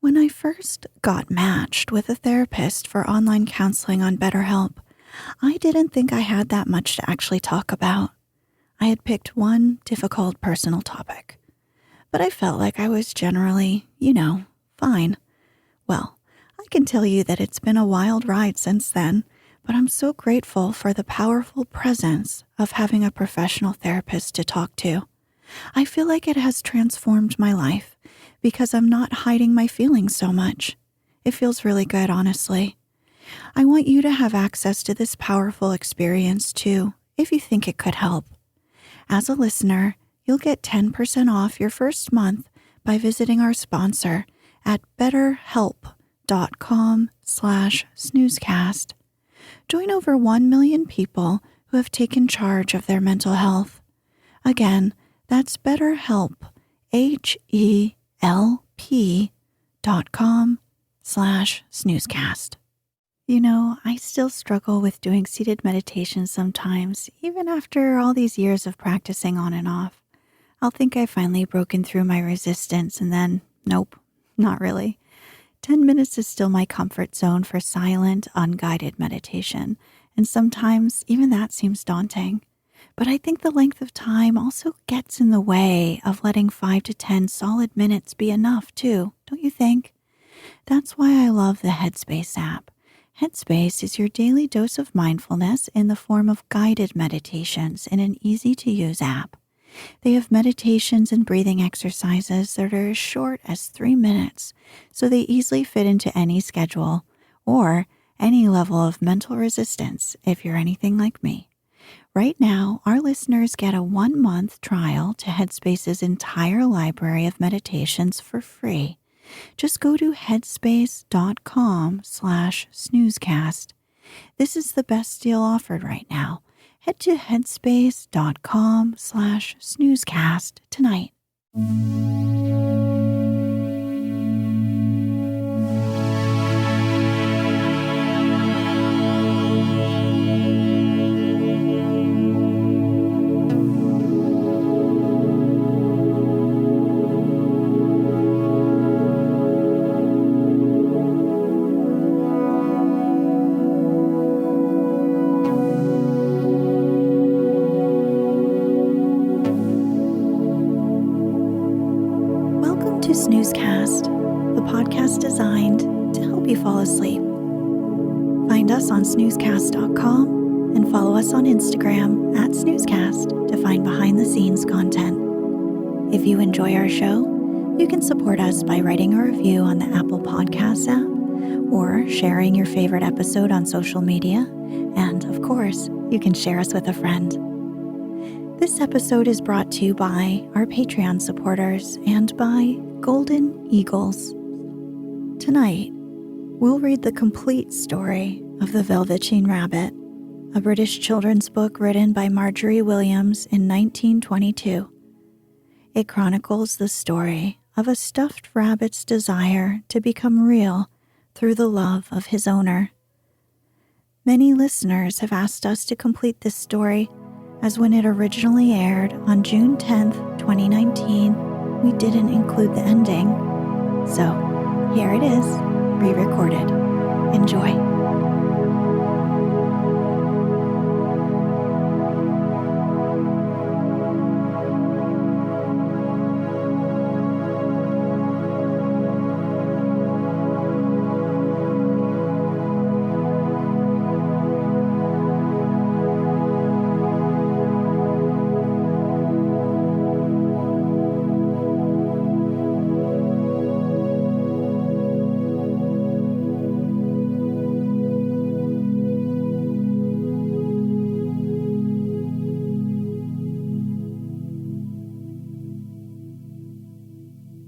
When I first got matched with a therapist for online counseling on BetterHelp, I didn't think I had that much to actually talk about. I had picked one difficult personal topic, but I felt like I was generally, fine. Well, I can tell you that it's been a wild ride since then, but I'm so grateful for the powerful presence of having a professional therapist to talk to. I feel like it has transformed my life because I'm not hiding my feelings so much. It feels really good, honestly. I want you to have access to this powerful experience too, if you think it could help. As a listener, you'll get 10% off your first month by visiting our sponsor at betterhelp.com/snoozecast. Join over 1 million people who have taken charge of their mental health. Again, that's BetterHelp, HELP.com/snoozecast. I still struggle with doing seated meditation sometimes, even after all these years of practicing on and off. I'll think I've finally broken through my resistance and then, nope, not really. 10 minutes is still my comfort zone for silent, unguided meditation, and sometimes even that seems daunting. But I think the length of time also gets in the way of letting 5 to 10 solid minutes be enough too, don't you think? That's why I love the Headspace app. Headspace is your daily dose of mindfulness in the form of guided meditations in an easy-to-use app. They have meditations and breathing exercises that are as short as 3 minutes, so they easily fit into any schedule or any level of mental resistance if you're anything like me. Right now, our listeners get a 1-month trial to Headspace's entire library of meditations for free. Just go to headspace.com/snoozecast. This is the best deal offered right now. Head to headspace.com/snoozecast tonight. Welcome to Snoozecast, the podcast designed to help you fall asleep. Find us on snoozecast.com and follow us on Instagram @snoozecast to find behind-the-scenes content. If you enjoy our show, you can support us by writing a review on the Apple Podcasts app or sharing your favorite episode on social media, and of course, you can share us with a friend. This episode is brought to you by our Patreon supporters and by Golden Eagles. Tonight, we'll read the complete story of The Velveteen Rabbit, a British children's book written by Marjorie Williams in 1922. It chronicles the story of a stuffed rabbit's desire to become real through the love of his owner. Many listeners have asked us to complete this story, as when it originally aired on June 10th, 2019, we didn't include the ending. So, here it is, re-recorded. Enjoy.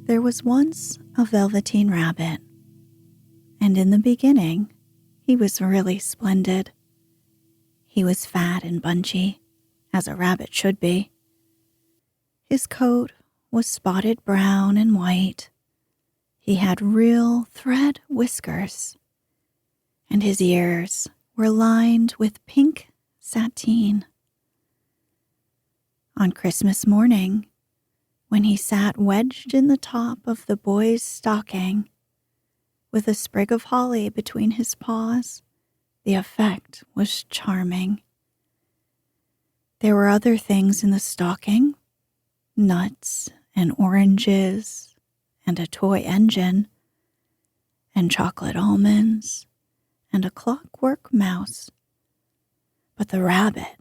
There was once a Velveteen Rabbit, and in the beginning, he was really splendid. He was fat and bunchy, as a rabbit should be. His coat was spotted brown and white. He had real thread whiskers, and his ears were lined with pink sateen. On Christmas morning, when he sat wedged in the top of the boy's stocking, with a sprig of holly between his paws. The effect was charming. There were other things in the stocking, nuts and oranges and a toy engine and chocolate almonds and a clockwork mouse. But the rabbit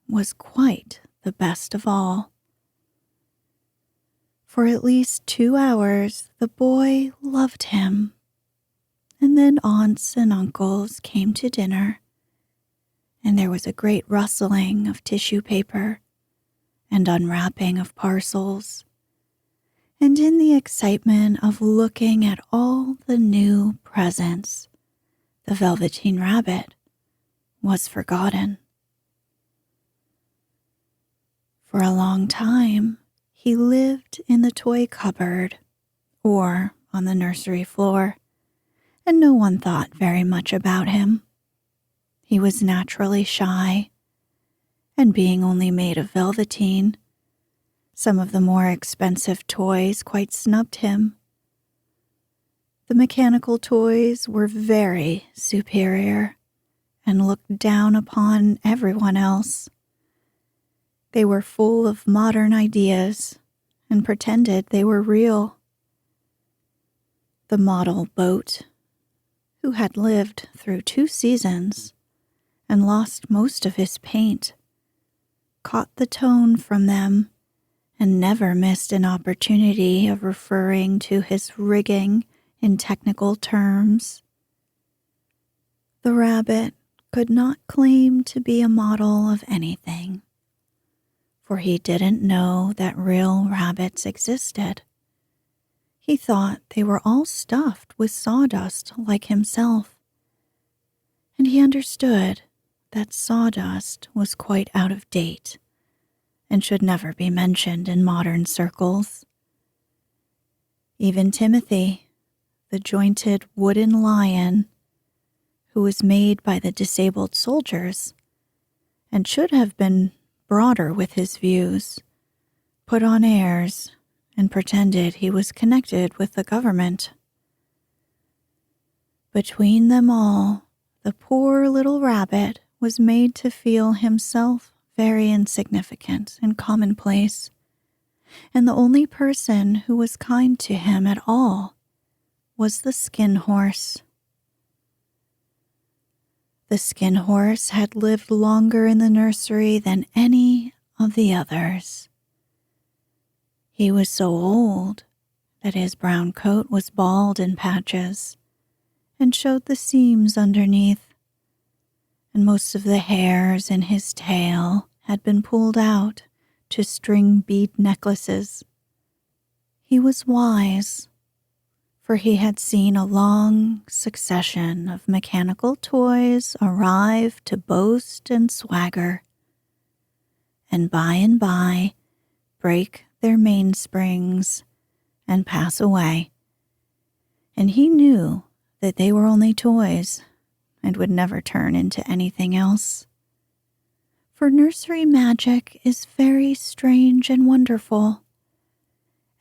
was quite the best of all. For at least 2 hours, the boy loved him. And then aunts and uncles came to dinner, and there was a great rustling of tissue paper and unwrapping of parcels. And in the excitement of looking at all the new presents, the Velveteen Rabbit was forgotten. For a long time, he lived in the toy cupboard or on the nursery floor, and no one thought very much about him. He was naturally shy, and being only made of velveteen, some of the more expensive toys quite snubbed him. The mechanical toys were very superior and looked down upon everyone else. They were full of modern ideas and pretended they were real. The model boat, who had lived through 2 seasons and lost most of his paint, caught the tone from them and never missed an opportunity of referring to his rigging in technical terms. The rabbit could not claim to be a model of anything, for he didn't know that real rabbits existed. He thought they were all stuffed with sawdust like himself, and he understood that sawdust was quite out of date and should never be mentioned in modern circles. Even Timothy, the jointed wooden lion, who was made by the disabled soldiers and should have been broader with his views, put on airs and pretended he was connected with the government. Between them all, the poor little rabbit was made to feel himself very insignificant and commonplace, and the only person who was kind to him at all was the Skin Horse. The Skin Horse had lived longer in the nursery than any of the others. He was so old that his brown coat was bald in patches and showed the seams underneath, and most of the hairs in his tail had been pulled out to string bead necklaces. He was wise, for he had seen a long succession of mechanical toys arrive to boast and swagger, and by break their mainsprings and pass away, and he knew that they were only toys and would never turn into anything else. For nursery magic is very strange and wonderful,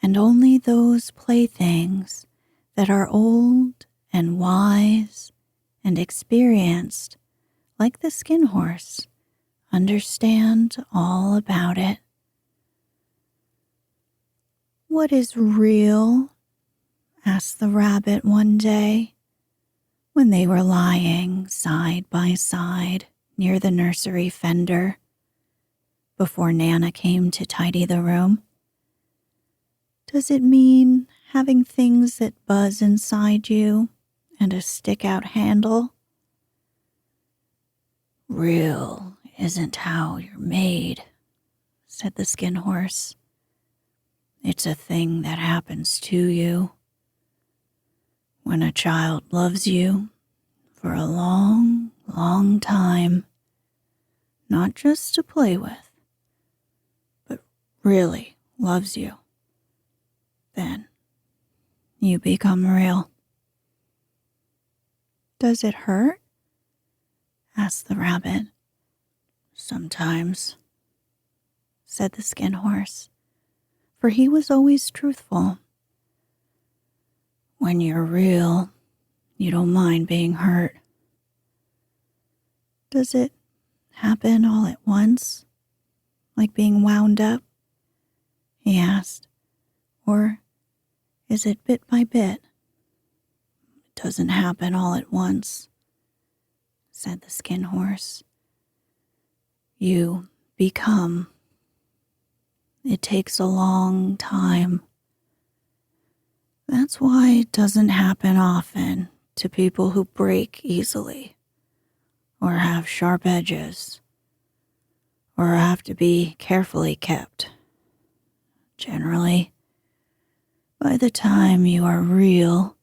and only those playthings that are old and wise and experienced, like the Skin Horse, understand all about it. "What is real?" asked the rabbit one day, when they were lying side by side near the nursery fender, before Nana came to tidy the room. "Does it mean having things that buzz inside you and a stick-out handle?" "Real isn't how you're made," said the Skin Horse. "It's a thing that happens to you. When a child loves you for a long, long time, not just to play with, but really loves you, then you become real." "Does it hurt?" asked the rabbit. "Sometimes," said the Skin Horse, for he was always truthful. "When you're real, You don't mind being hurt. Does it happen all at once? Like being wound up? He asked. Or is it bit by bit? It doesn't happen all at once, said the Skin Horse. You become. It takes a long time. That's why it doesn't happen often to people who break easily, or have sharp edges, or have to be carefully kept. Generally, by the time you are real,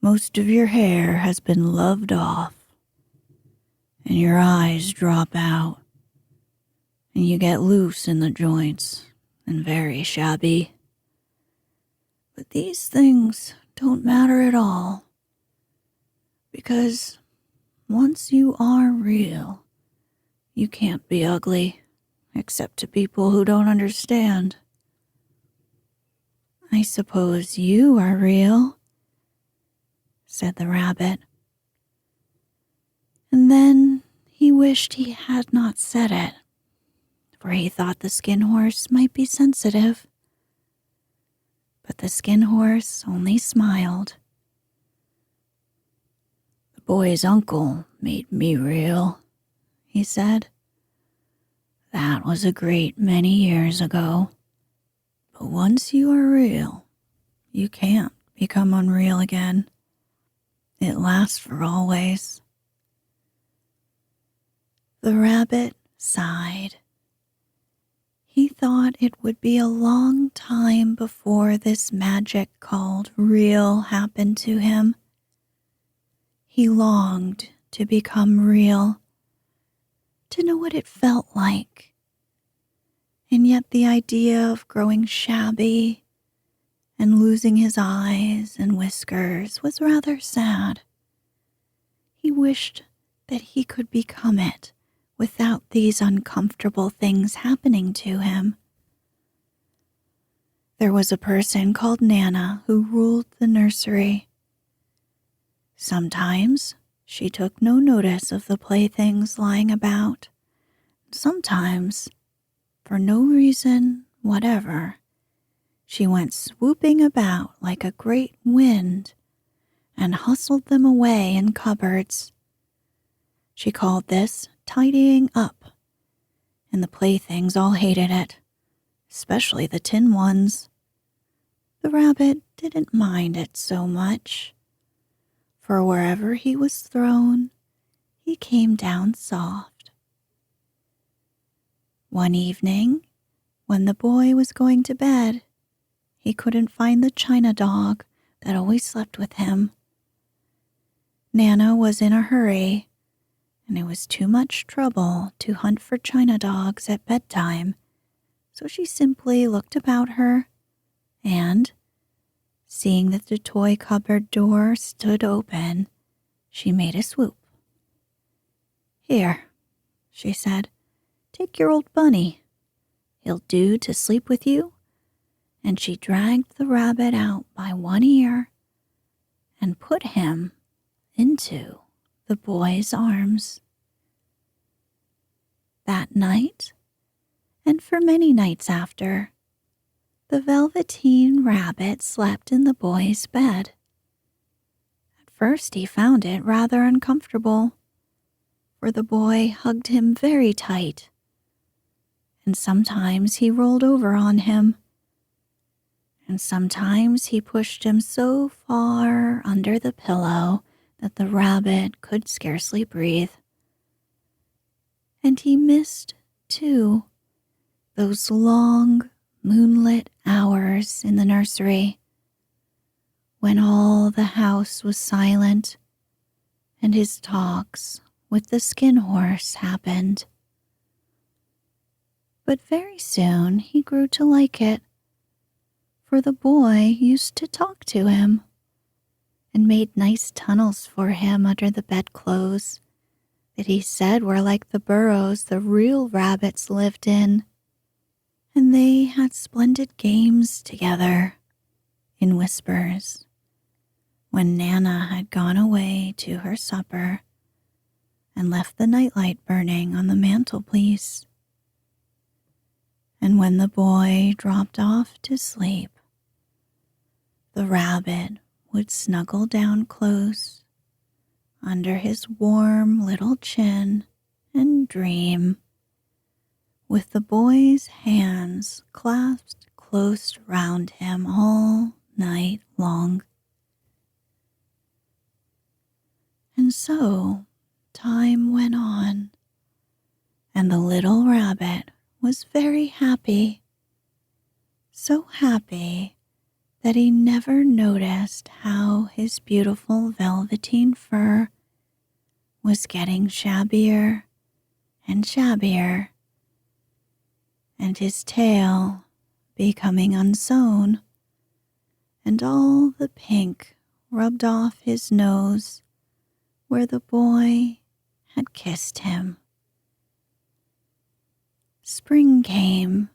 most of your hair has been loved off, and your eyes drop out, and you get loose in the joints and very shabby. But these things don't matter at all, because once you are real, you can't be ugly, except to people who don't understand. I suppose you are real, said the rabbit. And then he wished he had not said it, for he thought the Skin Horse might be sensitive. But the Skin Horse only smiled. The boy's uncle made me real, he said. That was a great many years ago. But once you are real, you can't become unreal again. It lasts for always. The rabbit sighed. He thought it would be a long time before this magic called real happened to him. He longed to become real, to know what it felt like. And yet the idea of growing shabby and losing his eyes and whiskers was rather sad. He wished that he could become it without these uncomfortable things happening to him. There was a person called Nana who ruled the nursery. Sometimes she took no notice of the playthings lying about. Sometimes, for no reason whatever, she went swooping about like a great wind and hustled them away in cupboards. She called this tidying up, and the playthings all hated it, especially the tin ones. The rabbit didn't mind it so much, for wherever he was thrown, he came down soft. One evening, when the boy was going to bed, he couldn't find the China dog that always slept with him. Nana was in a hurry, and it was too much trouble to hunt for China dogs at bedtime, so she simply looked about her and, seeing that the toy cupboard door stood open, she made a swoop. Here, she said, take your old bunny. He'll do to sleep with you. And she dragged the rabbit out by one ear and put him into the boy's arms. That night, and for many nights after, the Velveteen Rabbit slept in the boy's bed. At first he found it rather uncomfortable, for the boy hugged him very tight, and sometimes he rolled over on him, and sometimes he pushed him so far under the pillow that the rabbit could scarcely breathe. And he missed, too, those long, moonlit hours in the nursery when all the house was silent and his talks with the Skin Horse happened. But very soon he grew to like it, for the boy used to talk to him and made nice tunnels for him under the bedclothes that he said were like the burrows the real rabbits lived in. And they had splendid games together, in whispers, When Nana had gone away to her supper and left the nightlight burning on the mantelpiece, and when the boy dropped off to sleep, the rabbit would snuggle down close under his warm little chin and dream, with the boy's hands clasped close round him all night long. And so time went on, and the little rabbit was very happy, so happy that he never noticed how his beautiful velveteen fur was getting shabbier and shabbier, and his tail becoming unsewn, and all the pink rubbed off his nose where the boy had kissed him. Spring came,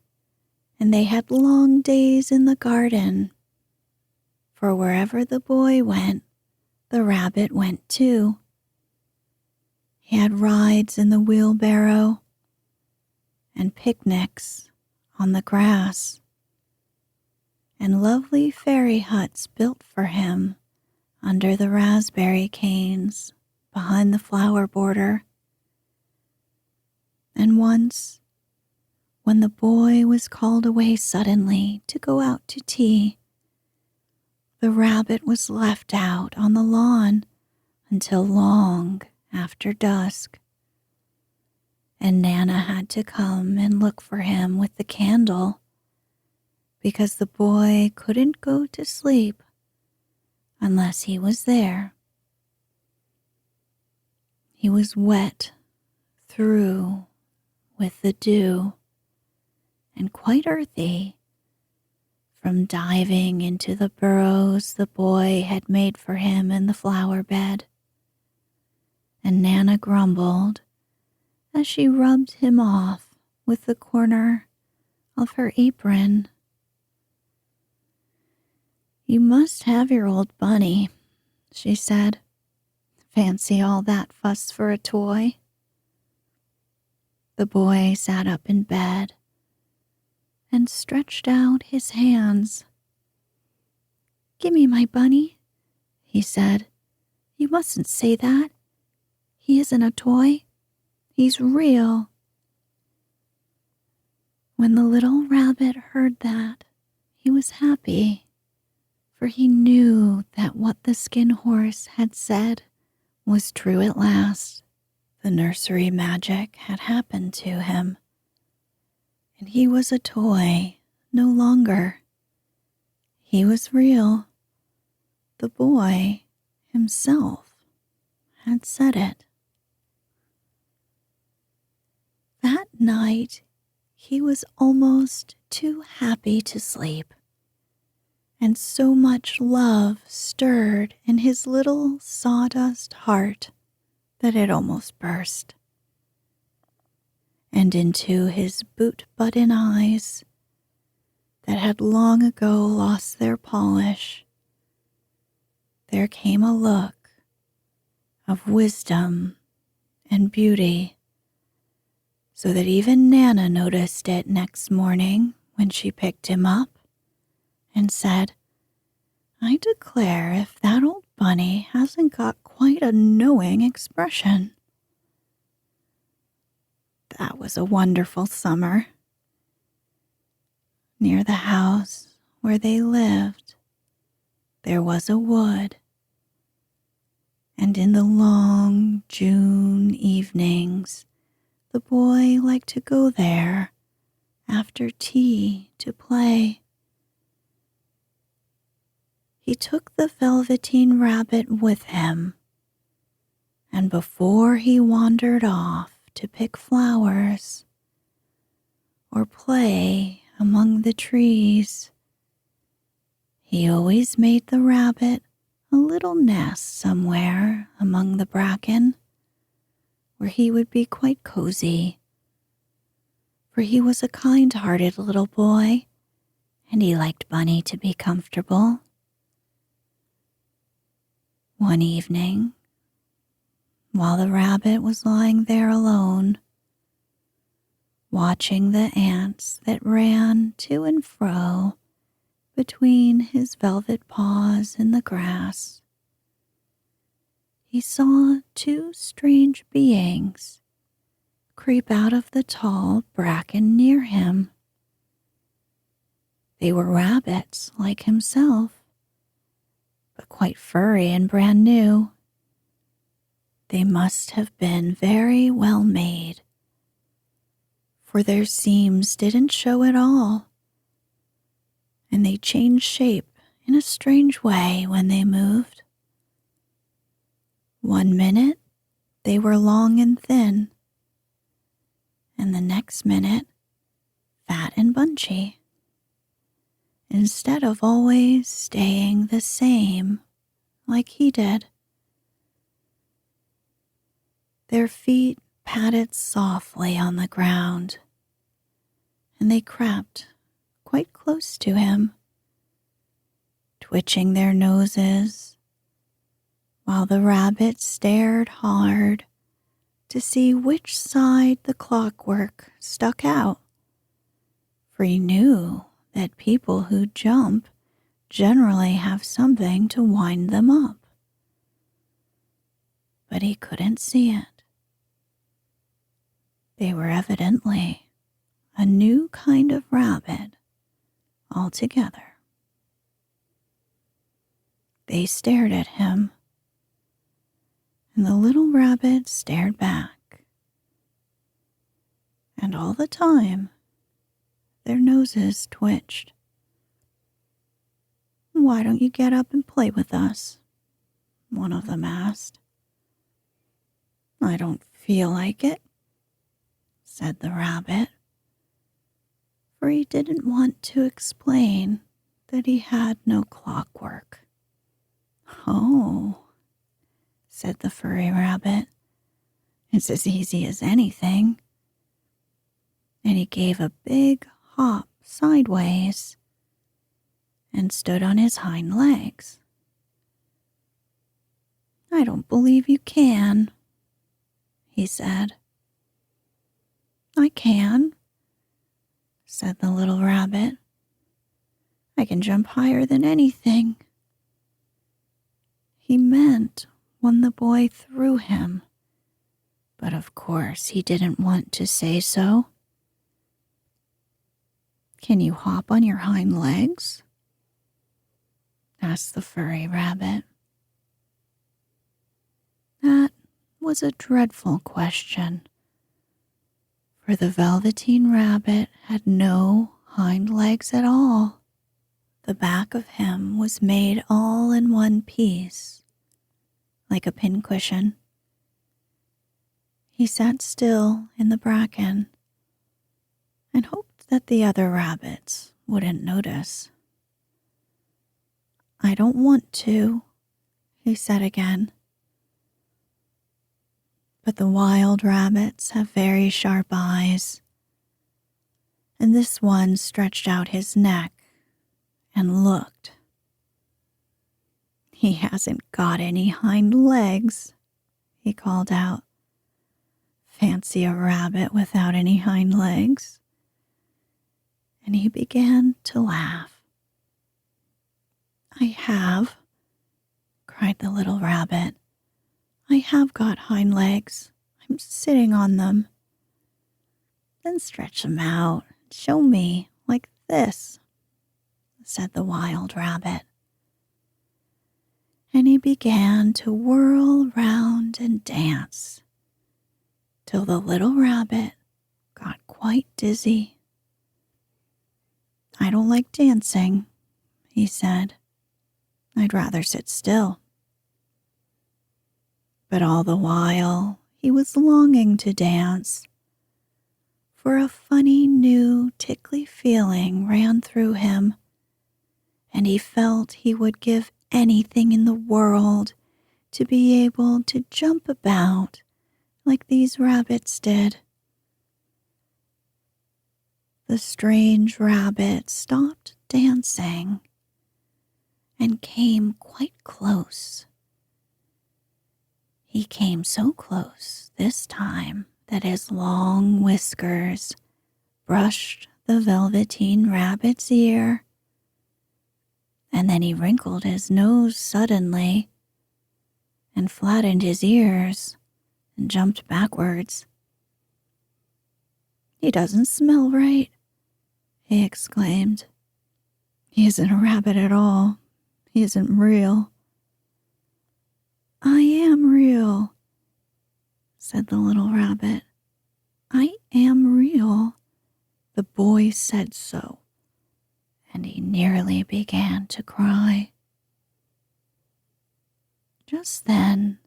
and they had long days in the garden, for wherever the boy went, the rabbit went too. He had rides in the wheelbarrow and picnics on the grass, and lovely fairy huts built for him under the raspberry canes behind the flower border. And once, when the boy was called away suddenly to go out to tea, the rabbit was left out on the lawn until long after dusk, and Nana had to come and look for him with the candle, because the boy couldn't go to sleep unless he was there. He was wet through with the dew and quite earthy from diving into the burrows the boy had made for him in the flower bed. And Nana grumbled as she rubbed him off with the corner of her apron. "You must have your old bunny," she said. "Fancy all that fuss for a toy." The boy sat up in bed and stretched out his hands. "Gimme my bunny," he said. "You mustn't say that. He isn't a toy. He's real." When the little rabbit heard that, he was happy, for he knew that what the skin horse had said was true at last. The nursery magic had happened to him, and he was a toy no longer. He was real. The boy himself had said it. That night, he was almost too happy to sleep, and so much love stirred in his little sawdust heart that it almost burst. And into his boot-button eyes that had long ago lost their polish, there came a look of wisdom and beauty, so that even Nana noticed it next morning when she picked him up and said, "I declare if that old bunny hasn't got quite a knowing expression." That was a wonderful summer. Near the house where they lived, there was a wood, and in the long June evenings, the boy liked to go there after tea to play. He took the Velveteen Rabbit with him, and before he wandered off to pick flowers or play among the trees, he always made the rabbit a little nest somewhere among the bracken, where he would be quite cozy, for he was a kind-hearted little boy, and he liked Bunny to be comfortable. One evening, while the rabbit was lying there alone, watching the ants that ran to and fro between his velvet paws in the grass, he saw two strange beings creep out of the tall bracken near him. They were rabbits like himself, but quite furry and brand new. They must have been very well made, for their seams didn't show at all, and they changed shape in a strange way when they moved. One minute, they were long and thin, and the next minute, fat and bunchy, instead of always staying the same like he did. Their feet patted softly on the ground, and they crept quite close to him, twitching their noses, while the rabbit stared hard to see which side the clockwork stuck out, for he knew that people who jump generally have something to wind them up. But he couldn't see it. They were evidently a new kind of rabbit altogether. They stared at him, and the little rabbit stared back. And all the time, their noses twitched. "Why don't you get up and play with us?" one of them asked. "I don't feel like it," said the rabbit, for he didn't want to explain that he had no clockwork. "Oh," said the furry rabbit, "it's as easy as anything." And he gave a big hop sideways and stood on his hind legs. "I don't believe you can," he said. "I can," said the little rabbit. "I can jump higher than anything." He meant when the boy threw him, but of course he didn't want to say so. "Can you hop on your hind legs?" asked the furry rabbit. That was a dreadful question, for the Velveteen Rabbit had no hind legs at all. The back of him was made all in one piece, like a pincushion. He sat still in the bracken and hoped that the other rabbits wouldn't notice. "I don't want to," he said again. But the wild rabbits have very sharp eyes, and this one stretched out his neck and looked. "He hasn't got any hind legs," he called out. "Fancy a rabbit without any hind legs." And he began to laugh. "I have," cried the little rabbit. "I have got hind legs. I'm sitting on them." "Then stretch them out. Show me, like this," said the wild rabbit. And he began to whirl round and dance till the little rabbit got quite dizzy. "I don't like dancing," he said. "I'd rather sit still." But all the while he was longing to dance, for a funny new tickly feeling ran through him, and he felt he would give anything in the world to be able to jump about like these rabbits did. The strange rabbit stopped dancing and came quite close He came so close this time that his long whiskers brushed the Velveteen Rabbit's ear, and then he wrinkled his nose suddenly and flattened his ears and jumped backwards. "He doesn't smell right," he exclaimed. "He isn't a rabbit at all. He isn't real." "I am real," said the little rabbit. "I am real. The boy said so," and he nearly began to cry. Just then,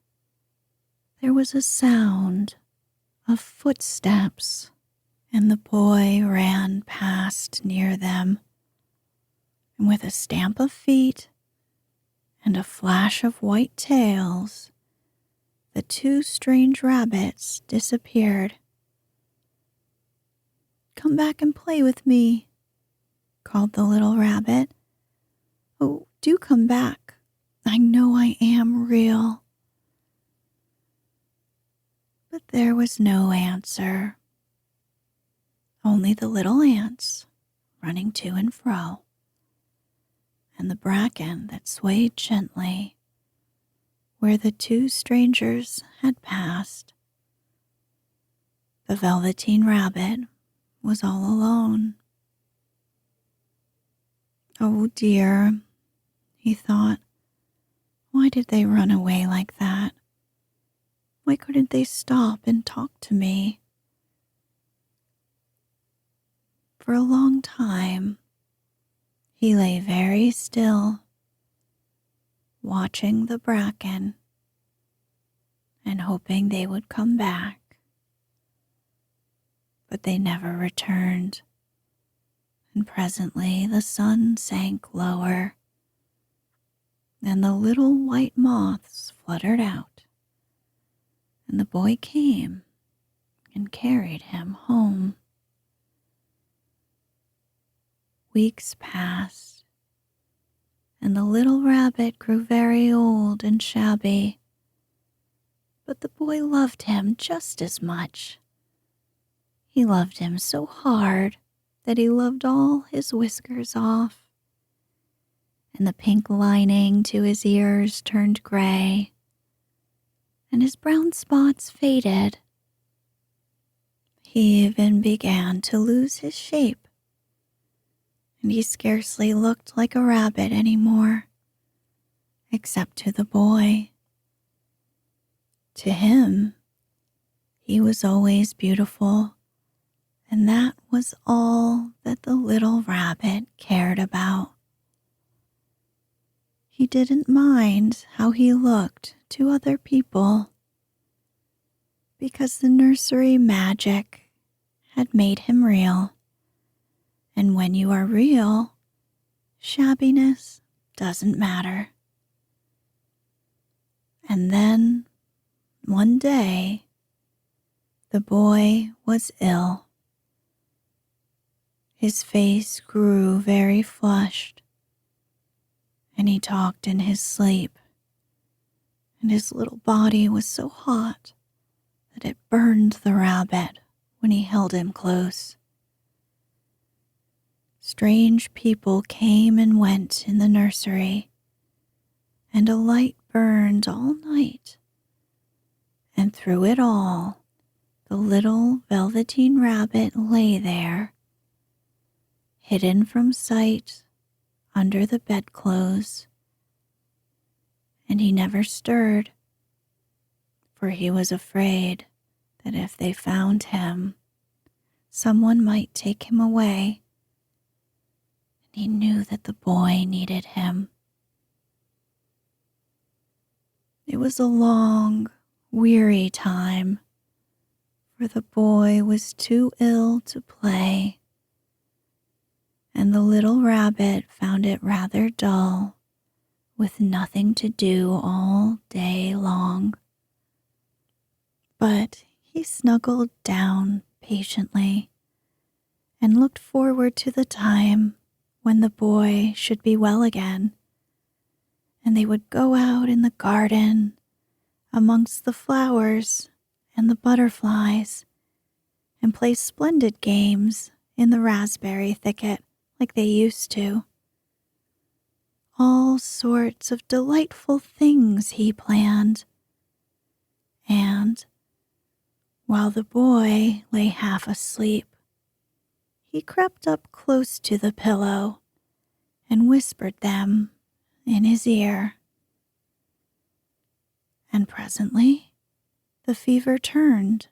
there was a sound of footsteps, and the boy ran past near them. And with a stamp of feet and a flash of white tails, the two strange rabbits disappeared. "Come back and play with me," called the little rabbit. "Oh, do come back. I know I am real." But there was no answer, only the little ants running to and fro, and the bracken that swayed gently where the two strangers had passed. The Velveteen Rabbit was all alone. "Oh dear," he thought. "Why did they run away like that? Why couldn't they stop and talk to me?" For a long time, he lay very still, watching the bracken and hoping they would come back. But they never returned, and presently the sun sank lower, and the little white moths fluttered out, and the boy came and carried him home. Weeks passed, and the little rabbit grew very old and shabby, but the boy loved him just as much. He loved him so hard that he loved all his whiskers off, and the pink lining to his ears turned gray, and his brown spots faded. He even began to lose his shape, and he scarcely looked like a rabbit anymore, except to the boy. To him, he was always beautiful, and that was all that the little rabbit cared about. He didn't mind how he looked to other people, because the nursery magic had made him real. And when you are real, shabbiness doesn't matter. And then, one day, the boy was ill. His face grew very flushed, and he talked in his sleep, and his little body was so hot that it burned the rabbit when he held him close. Strange people came and went in the nursery, and a light burned all night, and through it all, the little Velveteen Rabbit lay there, hidden from sight under the bedclothes, and he never stirred, for he was afraid that if they found him, someone might take him away. He knew that the boy needed him. It was a long, weary time, for the boy was too ill to play, and the little rabbit found it rather dull, with nothing to do all day long. But he snuggled down patiently and looked forward to the time when the boy should be well again, and they would go out in the garden amongst the flowers and the butterflies and play splendid games in the raspberry thicket like they used to. All sorts of delightful things he planned. And while the boy lay half asleep, he crept up close to the pillow and whispered them in his ear. And presently, the fever turned,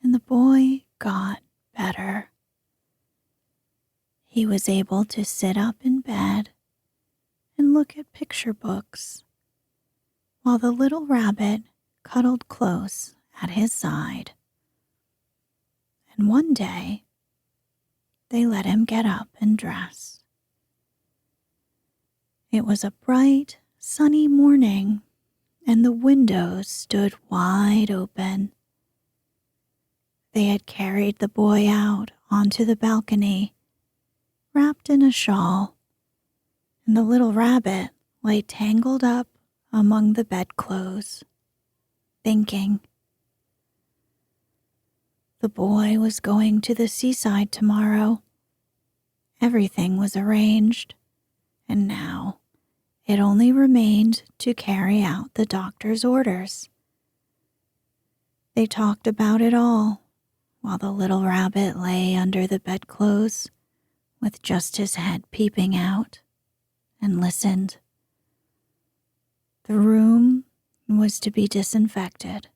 and the boy got better. He was able to sit up in bed and look at picture books, while the little rabbit cuddled close at his side. And one day, they let him get up and dress. It was a bright, sunny morning, and the windows stood wide open. They had carried the boy out onto the balcony, wrapped in a shawl, and the little rabbit lay tangled up among the bedclothes, thinking. The boy was going to the seaside tomorrow. Everything was arranged, and now it only remained to carry out the doctor's orders. They talked about it all while the little rabbit lay under the bedclothes with just his head peeping out, and listened. The room was to be disinfected,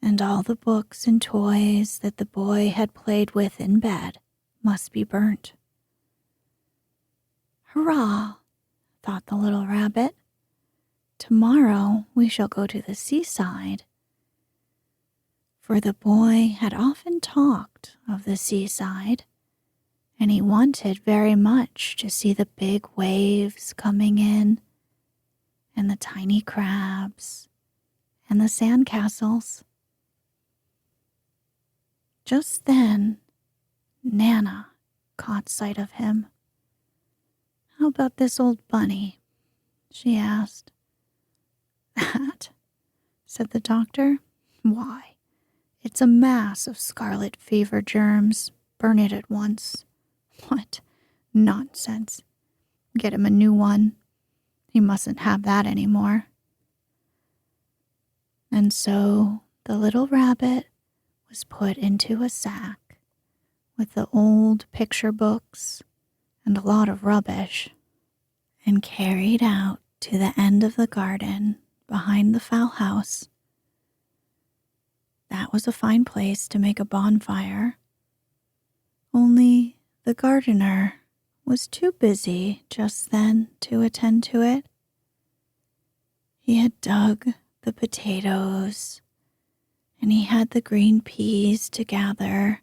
and all the books and toys that the boy had played with in bed must be burnt. Hurrah, thought the little rabbit. Tomorrow we shall go to the seaside. For the boy had often talked of the seaside, and he wanted very much to see the big waves coming in, and the tiny crabs, and the sandcastles. Just then, Nana caught sight of him. "How about this old bunny?" she asked. "That?" said the doctor. "Why, it's a mass of scarlet fever germs. Burn it at once." "What nonsense. Get him a new one. He mustn't have that any more." And so the little rabbit was put into a sack with the old picture books and a lot of rubbish, and carried out to the end of the garden behind the fowl house. That was a fine place to make a bonfire. Only the gardener was too busy just then to attend to it. He had dug the potatoes, and he had the green peas to gather.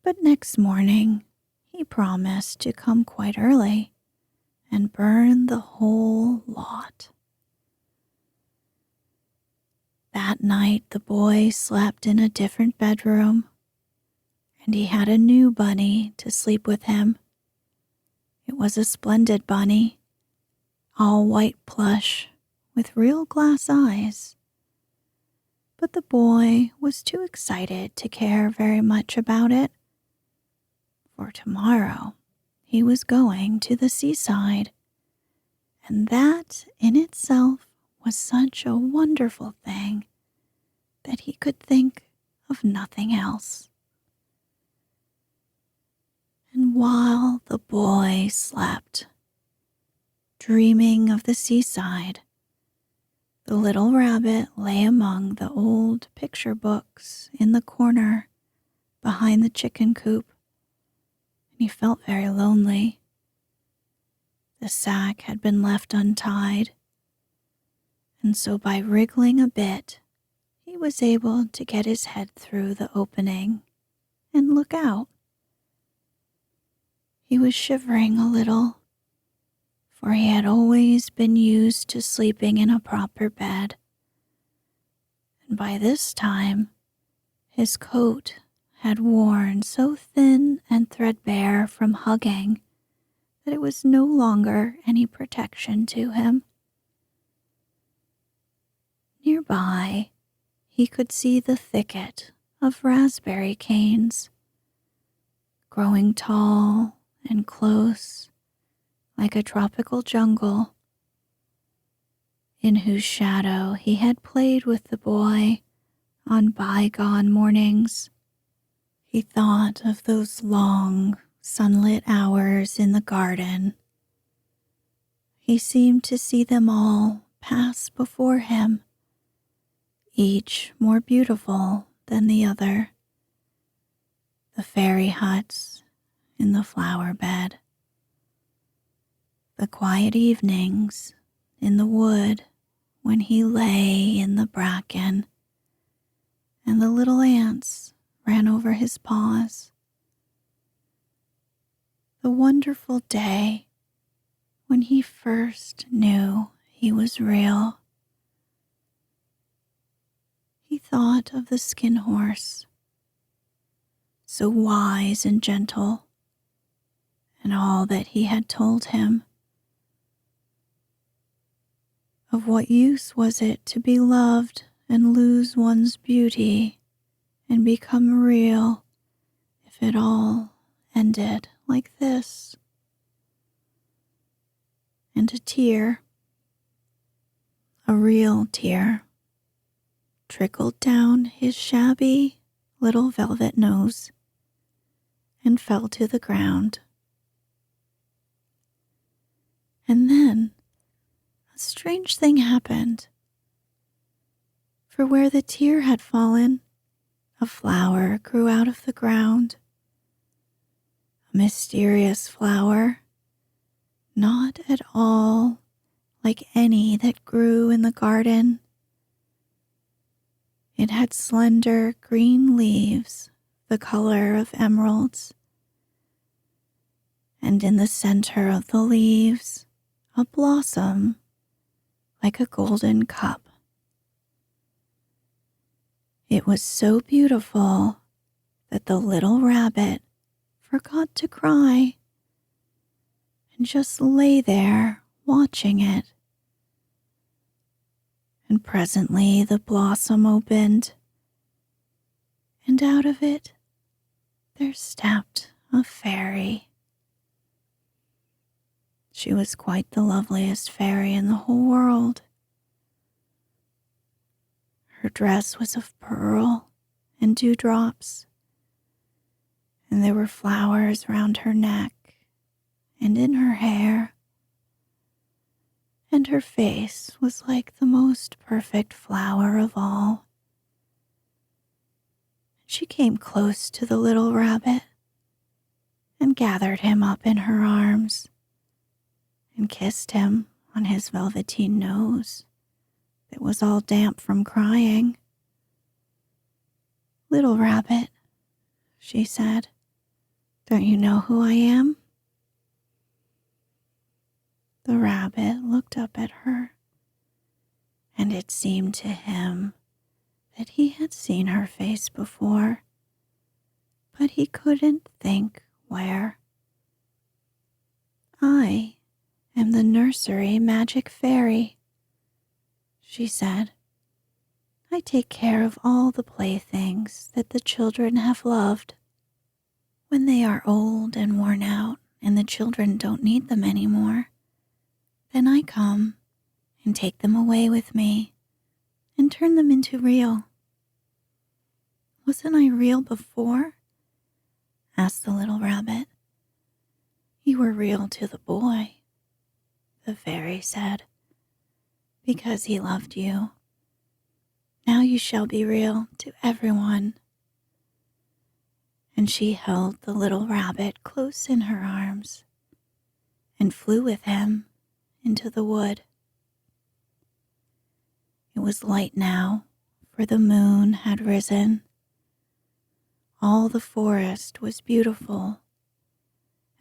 But next morning, he promised to come quite early and burn the whole lot. That night the boy slept in a different bedroom, and he had a new bunny to sleep with him. It was a splendid bunny, all white plush with real glass eyes. But the boy was too excited to care very much about it. For tomorrow he was going to the seaside, and that in itself was such a wonderful thing that he could think of nothing else. And while the boy slept, dreaming of the seaside, the little rabbit lay among the old picture books in the corner behind the chicken coop. He felt very lonely. The sack had been left untied, and so by wriggling a bit, he was able to get his head through the opening and look out. He was shivering a little, for he had always been used to sleeping in a proper bed, and by this time his coat had worn so thin and threadbare from hugging that it was no longer any protection to him. Nearby, he could see the thicket of raspberry canes, growing tall and close like a tropical jungle, in whose shadow he had played with the boy on bygone mornings. He thought of those long, sunlit hours in the garden. He seemed to see them all pass before him, each more beautiful than the other. The fairy huts in the flower bed, the quiet evenings in the wood when he lay in the bracken and the little ants ran over his paws. The wonderful day when he first knew he was real. He thought of the Skin Horse, so wise and gentle, and all that he had told him. Of what use was it to be loved and lose one's beauty and become real if it all ended like this? And a tear, a real tear, trickled down his shabby little velvet nose and fell to the ground. And then a strange thing happened. For where the tear had fallen, a flower grew out of the ground. A mysterious flower, not at all like any that grew in the garden. It had slender green leaves, the color of emeralds, and in the center of the leaves, a blossom like a golden cup. It was so beautiful that the little rabbit forgot to cry and just lay there watching it. And presently the blossom opened, and out of it there stepped a fairy. She was quite the loveliest fairy in the whole world. Her dress was of pearl and dewdrops, and there were flowers round her neck and in her hair, and her face was like the most perfect flower of all. She came close to the little rabbit and gathered him up in her arms and kissed him on his velveteen nose that was all damp from crying. "Little rabbit," she said, "don't you know who I am?" The rabbit looked up at her, and it seemed to him that he had seen her face before, but he couldn't think where. "I am the nursery magic fairy," she said. "I take care of all the playthings that the children have loved. When they are old and worn out and the children don't need them anymore, then I come and take them away with me and turn them into real." "Wasn't I real before?" asked the little rabbit. "You were real to the boy," the fairy said, "because he loved you. Now you shall be real to everyone." And she held the little rabbit close in her arms and flew with him into the wood. It was light now, for the moon had risen. All the forest was beautiful,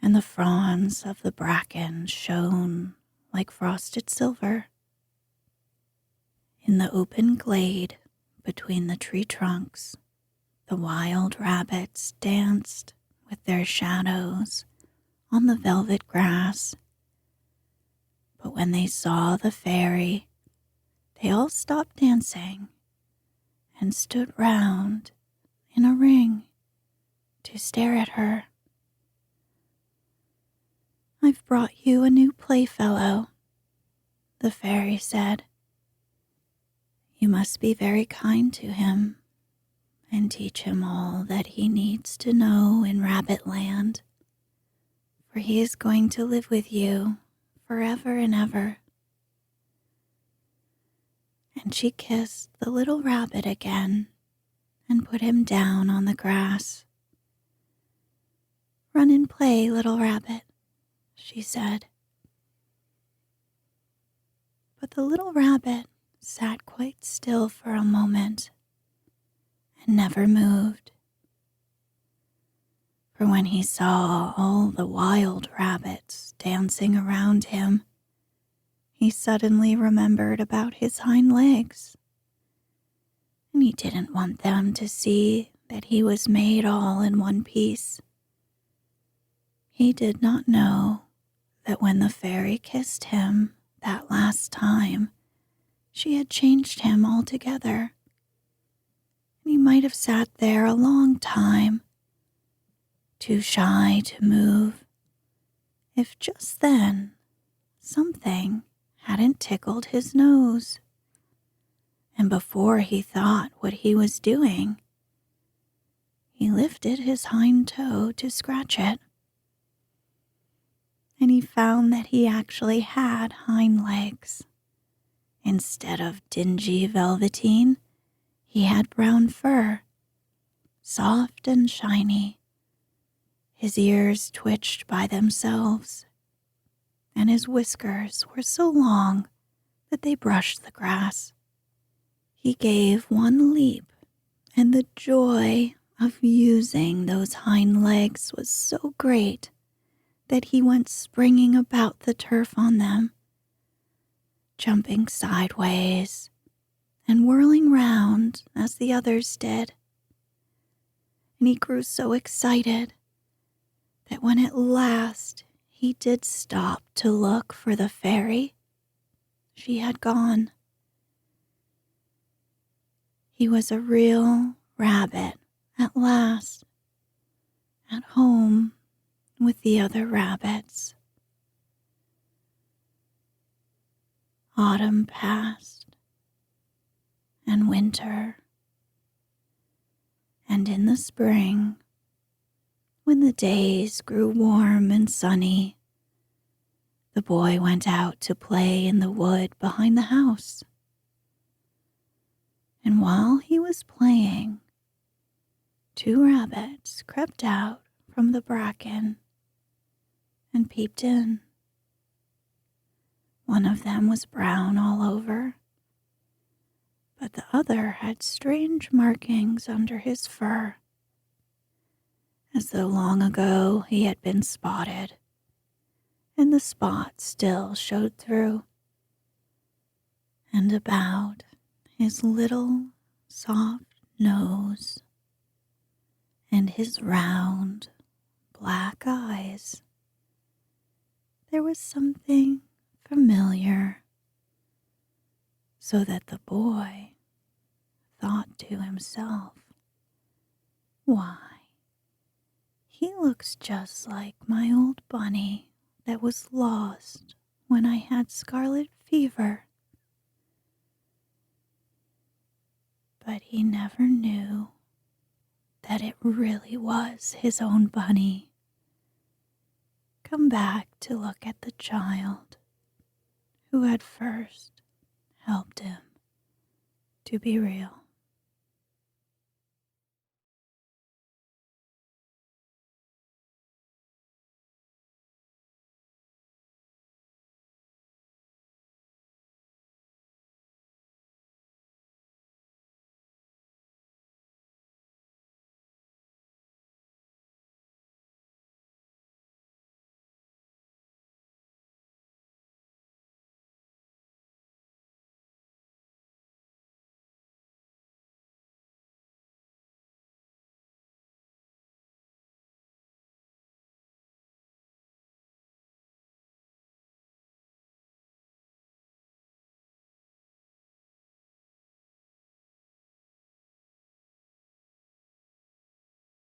and the fronds of the bracken shone like frosted silver. In the open glade between the tree trunks, the wild rabbits danced with their shadows on the velvet grass. But when they saw the fairy, They all stopped dancing and stood round in a ring to stare at her. "I've brought you a new playfellow," the fairy said. "You must be very kind to him and teach him all that he needs to know in Rabbit Land, for he is going to live with you forever and ever." And she kissed the little rabbit again and put him down on the grass. "Run and play, little rabbit," she said. But the little rabbit sat quite still for a moment and never moved. For when he saw all the wild rabbits dancing around him, he suddenly remembered about his hind legs, and he didn't want them to see that he was made all in one piece. He did not know that when the fairy kissed him that last time, she had changed him altogether. And he might have sat there a long time, too shy to move, if just then something hadn't tickled his nose. And before he thought what he was doing, he lifted his hind toe to scratch it. And he found that he actually had hind legs. Instead of dingy velveteen, he had brown fur, soft and shiny. His ears twitched by themselves, and his whiskers were so long that they brushed the grass. He gave one leap, and the joy of using those hind legs was so great that he went springing about the turf on them, jumping sideways and whirling round as the others did. And he grew so excited that when at last he did stop to look for the fairy, she had gone. He was a real rabbit at last, at home with the other rabbits. Autumn passed, and winter, and in the spring, when the days grew warm and sunny, the boy went out to play in the wood behind the house. And while he was playing, 2 rabbits crept out from the bracken and peeped in. One of them was brown all over, but the other had strange markings under his fur, as though long ago he had been spotted, and the spots still showed through. And about his little soft nose and his round black eyes, there was something familiar, so that the boy thought to himself, "Why, he looks just like my old bunny that was lost when I had scarlet fever." But he never knew that it really was his own bunny, come back to look at the child who had first helped him to be real.